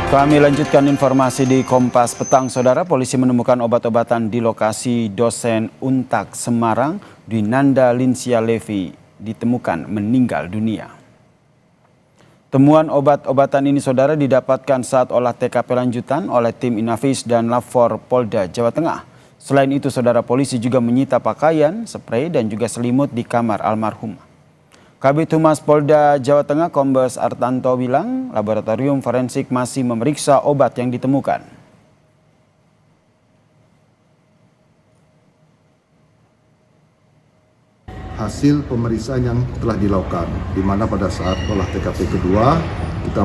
Kami lanjutkan informasi di Kompas Petang, Saudara. Polisi menemukan obat-obatan di lokasi dosen Untak Semarang. Dwinanda Lincia Levi ditemukan meninggal dunia. Temuan obat-obatan ini, Saudara, didapatkan saat olah TKP lanjutan oleh tim Inavis dan Lafor Polda Jawa Tengah. Selain itu, Saudara, polisi juga menyita pakaian, spray, dan juga selimut di kamar almarhum. Kabid Humas Polda Jawa Tengah Kombes Artanto bilang laboratorium forensik masih memeriksa obat yang ditemukan. Hasil pemeriksaan yang telah dilakukan, di mana pada saat olah TKP kedua kita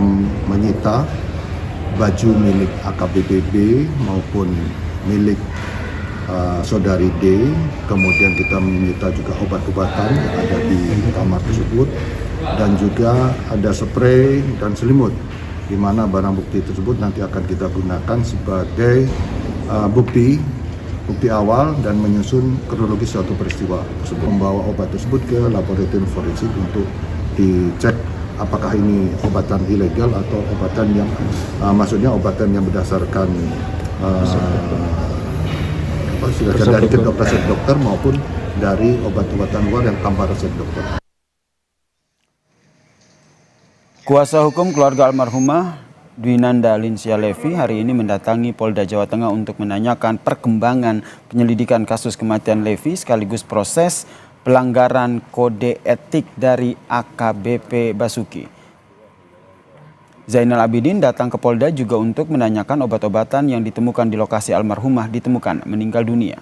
menyita baju milik AKBP maupun milik saudari D, kemudian kita menyita juga obat-obatan yang ada di kamar tersebut, dan juga ada spray dan selimut, di mana barang bukti tersebut nanti akan kita gunakan sebagai bukti awal dan menyusun kronologis suatu peristiwa tersebut. Membawa obat tersebut ke laboratorium forensik untuk dicek apakah ini obatan ilegal atau obatan yang maksudnya obatan yang berdasarkan sudah dari resep dokter maupun dari obat-obatan luar yang tanpa resep dokter. Kuasa hukum keluarga almarhumah Dwinanda Lincia Levi hari ini mendatangi Polda Jawa Tengah untuk menanyakan perkembangan penyelidikan kasus kematian Levi sekaligus proses pelanggaran kode etik dari AKBP Basuki. Zainal Abidin datang ke Polda juga untuk menanyakan obat-obatan yang ditemukan di lokasi almarhumah ditemukan meninggal dunia.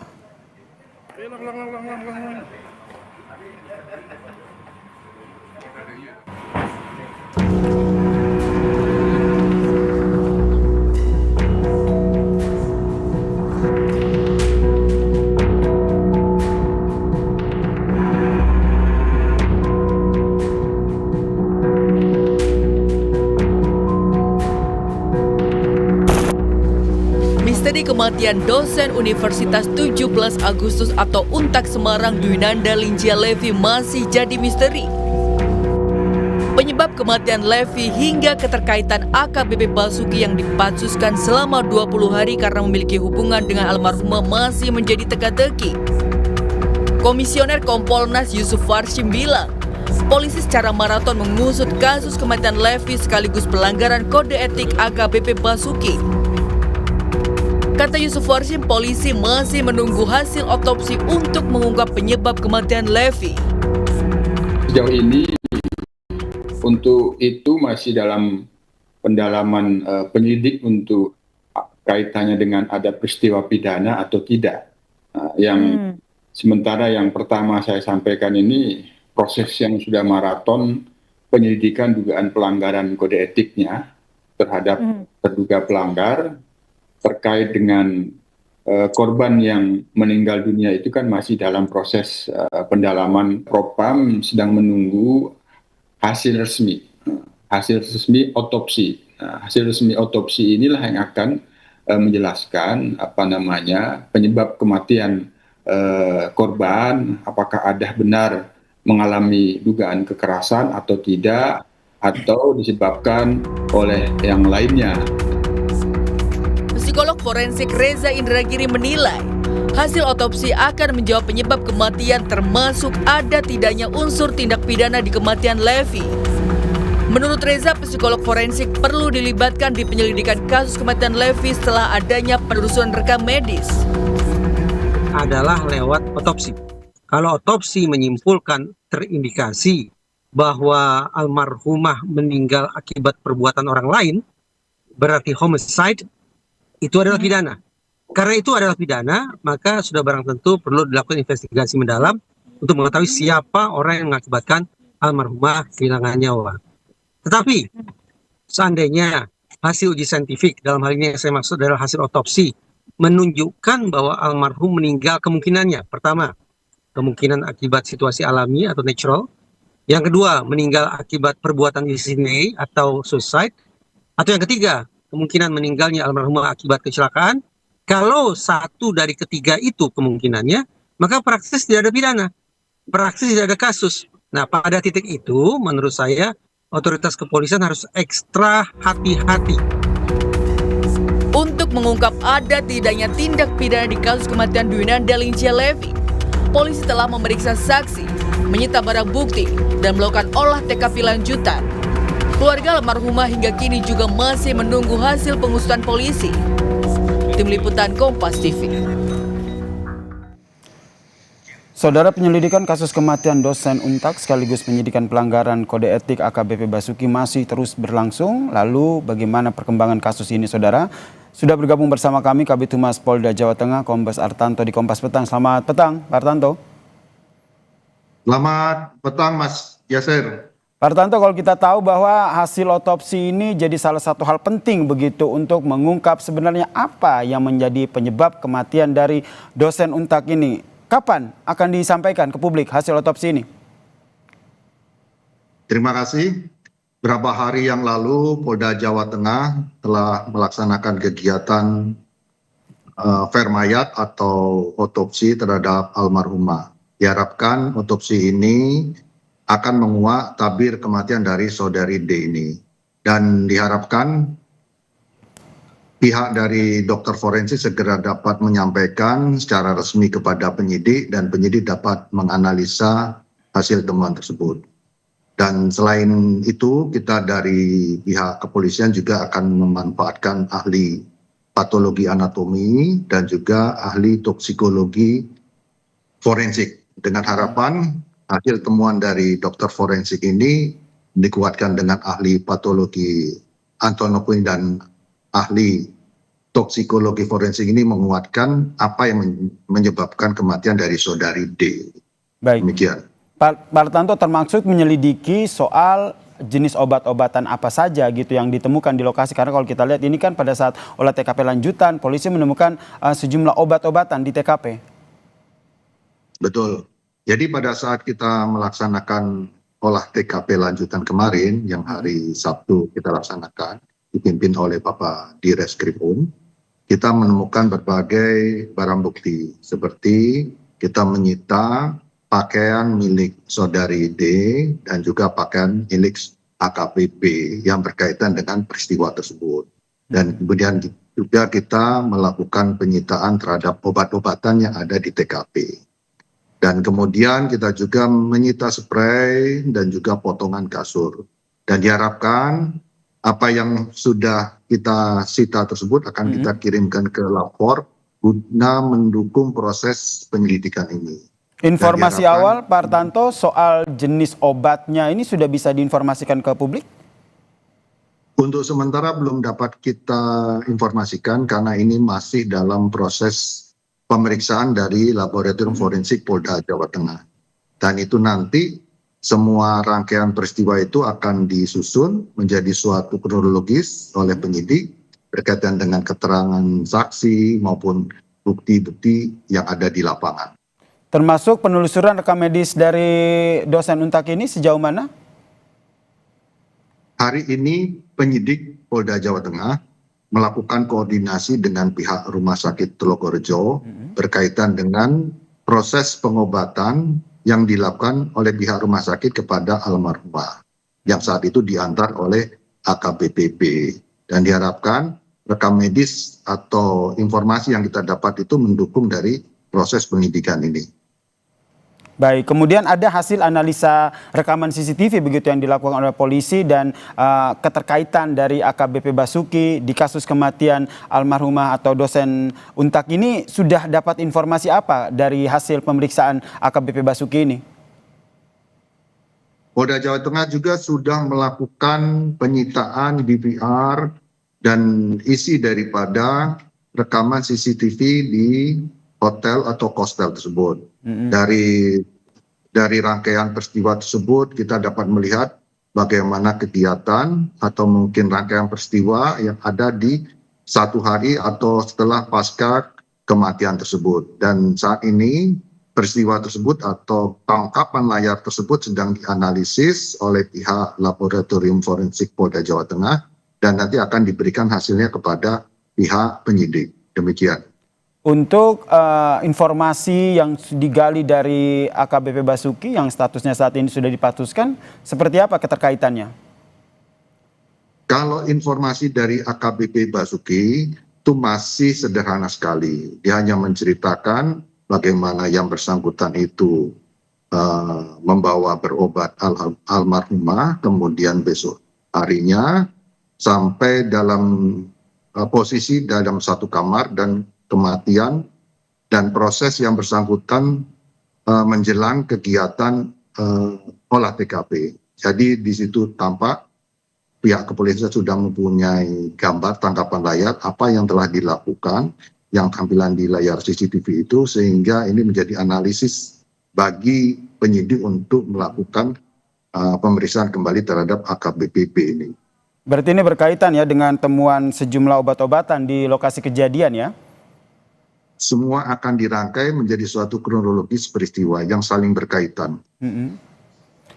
Misteri kematian dosen Universitas 17 Agustus atau Untak Semarang Dwinanda Lincia Levi masih jadi misteri. Penyebab kematian Levi hingga keterkaitan AKBP Basuki yang dipatsuskan selama 20 hari karena memiliki hubungan dengan almarhumah masih menjadi teka-teki. Komisioner Kompolnas Yusuf Warshim bilang, polisi secara maraton mengusut kasus kematian Levi sekaligus pelanggaran kode etik AKBP Basuki. Kata Yusuf Warshim, polisi masih menunggu hasil otopsi untuk mengungkap penyebab kematian Levi. Sejauh ini untuk itu masih dalam pendalaman penyidik untuk kaitannya dengan ada peristiwa pidana atau tidak. Sementara yang pertama saya sampaikan ini proses yang sudah maraton penyelidikan dugaan pelanggaran kode etiknya terhadap terduga pelanggar. Terkait dengan korban yang meninggal dunia itu kan masih dalam proses pendalaman. Propam sedang menunggu hasil resmi otopsi. Hasil resmi otopsi inilah yang akan menjelaskan penyebab kematian korban, apakah ada benar mengalami dugaan kekerasan atau tidak, atau disebabkan oleh yang lainnya. Psikolog forensik Reza Indragiri menilai hasil otopsi akan menjawab penyebab kematian termasuk ada tidaknya unsur tindak pidana di kematian Levi. Menurut Reza, psikolog forensik perlu dilibatkan di penyelidikan kasus kematian Levi setelah adanya penelusuran rekam medis. Adalah lewat otopsi. Kalau otopsi menyimpulkan terindikasi bahwa almarhumah meninggal akibat perbuatan orang lain, berarti homicide, itu adalah pidana. Karena itu adalah pidana, maka sudah barang tentu perlu dilakukan investigasi mendalam untuk mengetahui siapa orang yang mengakibatkan almarhumah kehilangan nyawa. Tetapi seandainya hasil uji saintifik, dalam hal ini yang saya maksud adalah hasil otopsi, menunjukkan bahwa almarhum meninggal kemungkinannya. Pertama, kemungkinan akibat situasi alami atau natural. Yang kedua, meninggal akibat perbuatan diri sendiri atau suicide. Atau yang ketiga, kemungkinan meninggalnya almarhumah akibat kecelakaan. Kalau satu dari ketiga itu kemungkinannya, maka praktis tidak ada pidana. Praktis tidak ada kasus. Nah, pada titik itu menurut saya otoritas kepolisian harus ekstra hati-hati. Untuk mengungkap ada tidaknya tindak pidana di kasus kematian Dwinanda Lincia Levi, polisi telah memeriksa saksi, menyita barang bukti, dan melakukan olah TKP lanjutan. Keluarga almarhumah hingga kini juga masih menunggu hasil pengusutan polisi. Tim Liputan Kompas TV. Saudara, penyelidikan kasus kematian dosen Untak sekaligus penyidikan pelanggaran kode etik AKBP Basuki masih terus berlangsung. Lalu bagaimana perkembangan kasus ini, saudara? Sudah bergabung bersama kami Kabid Humas Polda Jawa Tengah, Kombes Artanto di Kompas Petang. Selamat petang, Pak Artanto. Selamat petang, Mas Yasir. Pak Artanto, kalau kita tahu bahwa hasil otopsi ini jadi salah satu hal penting begitu untuk mengungkap sebenarnya apa yang menjadi penyebab kematian dari dosen Untak ini. Kapan akan disampaikan ke publik hasil otopsi ini? Terima kasih. Beberapa hari yang lalu Polda Jawa Tengah telah melaksanakan kegiatan vermayat atau otopsi terhadap almarhumah. Diharapkan otopsi ini akan menguak tabir kematian dari saudari D ini. Dan diharapkan pihak dari dokter forensik segera dapat menyampaikan secara resmi kepada penyidik dan penyidik dapat menganalisa hasil temuan tersebut. Dan selain itu, kita dari pihak kepolisian juga akan memanfaatkan ahli patologi anatomi dan juga ahli toksikologi forensik. Dengan harapan hasil temuan dari dokter forensik ini dikuatkan dengan ahli patologi anatomi dan ahli toksikologi forensik ini menguatkan apa yang menyebabkan kematian dari saudari D. Baik. Demikian. Pak Artanto termasuk menyelidiki soal jenis obat-obatan apa saja gitu yang ditemukan di lokasi. Karena kalau kita lihat ini kan pada saat olah TKP lanjutan, polisi menemukan sejumlah obat-obatan di TKP. Betul. Jadi pada saat kita melaksanakan olah TKP lanjutan kemarin, yang hari Sabtu kita laksanakan, dipimpin oleh Bapak Direskrimum, kita menemukan berbagai barang bukti, seperti kita menyita pakaian milik saudari D dan juga pakaian milik AKBP yang berkaitan dengan peristiwa tersebut. Dan kemudian juga kita melakukan penyitaan terhadap obat-obatan yang ada di TKP. Dan kemudian kita juga menyita spray dan juga potongan kasur. Dan diharapkan apa yang sudah kita sita tersebut akan kita kirimkan ke lapor guna mendukung proses penyelidikan ini. Informasi awal Pak Artanto soal jenis obatnya ini sudah bisa diinformasikan ke publik? Untuk sementara belum dapat kita informasikan karena ini masih dalam proses pemeriksaan dari Laboratorium Forensik Polda Jawa Tengah. Dan itu nanti semua rangkaian peristiwa itu akan disusun menjadi suatu kronologis oleh penyidik berkaitan dengan keterangan saksi maupun bukti-bukti yang ada di lapangan. Termasuk penelusuran rekam medis dari dosen Untak ini sejauh mana? Hari ini penyidik Polda Jawa Tengah melakukan koordinasi dengan pihak Rumah Sakit Telogorejo berkaitan dengan proses pengobatan yang dilakukan oleh pihak rumah sakit kepada almarhumah yang saat itu diantar oleh AKBP. Dan diharapkan rekam medis atau informasi yang kita dapat itu mendukung dari proses penyidikan ini. Baik, kemudian ada hasil analisa rekaman CCTV begitu yang dilakukan oleh polisi dan keterkaitan dari AKBP Basuki di kasus kematian almarhumah atau dosen Untak ini, sudah dapat informasi apa dari hasil pemeriksaan AKBP Basuki ini? Polda Jawa Tengah juga sudah melakukan penyitaan DVR dan isi daripada rekaman CCTV di hotel atau kostel tersebut. Dari rangkaian peristiwa tersebut kita dapat melihat bagaimana kegiatan atau mungkin rangkaian peristiwa yang ada di satu hari atau setelah pasca kematian tersebut. Dan saat ini peristiwa tersebut atau tangkapan layar tersebut sedang dianalisis oleh pihak Laboratorium Forensik Polda Jawa Tengah dan nanti akan diberikan hasilnya kepada pihak penyidik. Demikian. Untuk informasi yang digali dari AKBP Basuki yang statusnya saat ini sudah dipatuskan, seperti apa keterkaitannya? Kalau informasi dari AKBP Basuki, itu masih sederhana sekali. Dia hanya menceritakan bagaimana yang bersangkutan itu membawa berobat almarhumah, kemudian besok harinya sampai dalam posisi dalam satu kamar dan kematian, dan proses yang bersangkutan menjelang kegiatan olah TKP. Jadi di situ tampak pihak kepolisian sudah mempunyai gambar tangkapan layar apa yang telah dilakukan, yang tampilan di layar CCTV itu, sehingga ini menjadi analisis bagi penyidik untuk melakukan pemeriksaan kembali terhadap AKBP ini. Berarti ini berkaitan ya dengan temuan sejumlah obat-obatan di lokasi kejadian ya? Semua akan dirangkai menjadi suatu kronologis peristiwa yang saling berkaitan.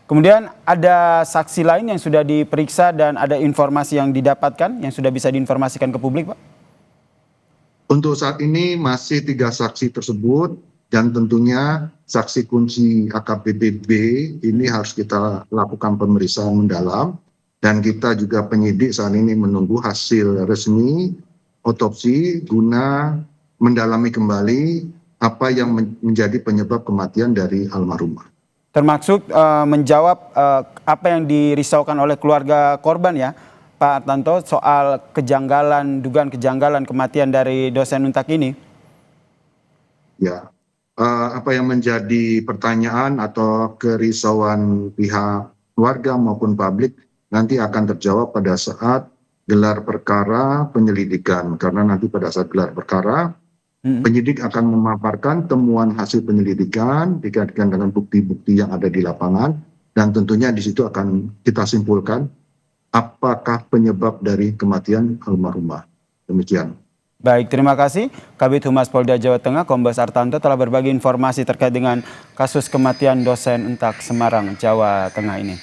Kemudian ada saksi lain yang sudah diperiksa dan ada informasi yang didapatkan yang sudah bisa diinformasikan ke publik, Pak? Untuk saat ini masih 3 saksi tersebut, dan tentunya saksi kunci AKBP B ini harus kita lakukan pemeriksaan mendalam, dan kita juga penyidik saat ini menunggu hasil resmi otopsi guna mendalami kembali apa yang menjadi penyebab kematian dari almarhumah. Termasuk menjawab apa yang dirisaukan oleh keluarga korban ya, Pak Artanto, soal dugaan kejanggalan kematian dari dosen Untak ini. Ya, apa yang menjadi pertanyaan atau kerisauan pihak keluarga maupun publik nanti akan terjawab pada saat gelar perkara penyelidikan, karena nanti pada saat gelar perkara penyidik akan memaparkan temuan hasil penyelidikan dikaitkan dengan bukti-bukti yang ada di lapangan, dan tentunya di situ akan kita simpulkan apakah penyebab dari kematian almarhumah. Demikian. Baik, terima kasih. Kabid Humas Polda Jawa Tengah, Kombes Artanto telah berbagi informasi terkait dengan kasus kematian dosen Untak Semarang, Jawa Tengah ini.